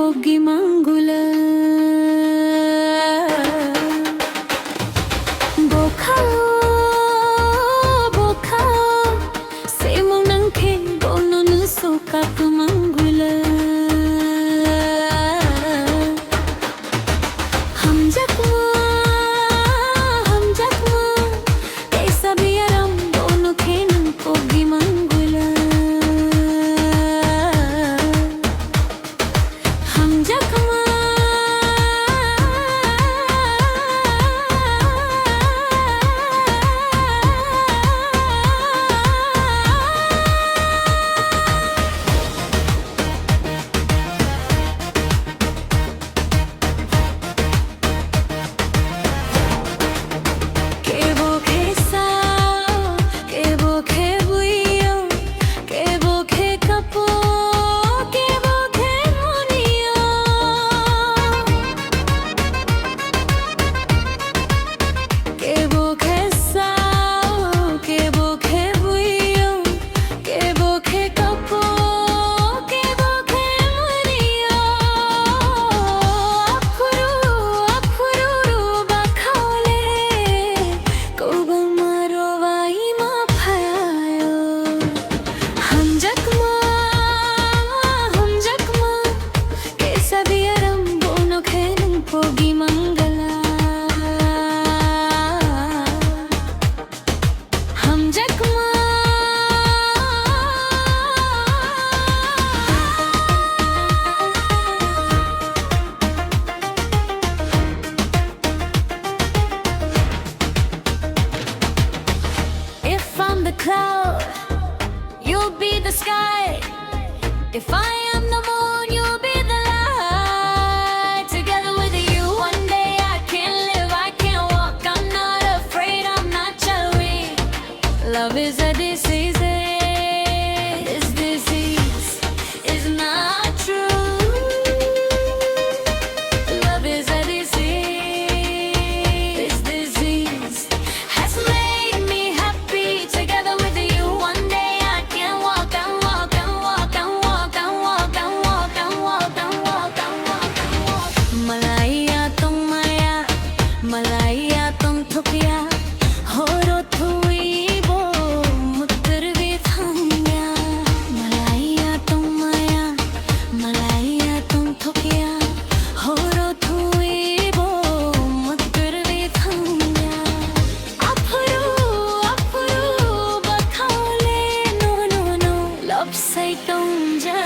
pogi mangula bokha bokha semong nang khe bonon soka mangula hum jakma kaisa bhi aram dono khe nang pogi mangula hum jakma pogi mangala hum jakma if I'm the cloud you'll be the sky if I am the moon you'll be the light together with you one day I can live I can walk I'm not afraid I'm not shall-we love is a disease this disease is not true love is a disease this disease has made me happy together with you one day I can walk and walk and walk and walk and walk and walk and walk and walk and walk and walk malaiya tum maya malaiya tum thukiya horo thui bo mutarvi thangya malaiya tum maya malaiya tum thukiya horo thui bo mutarvi thangya afuru afuru bakhale no no no love sai tum ja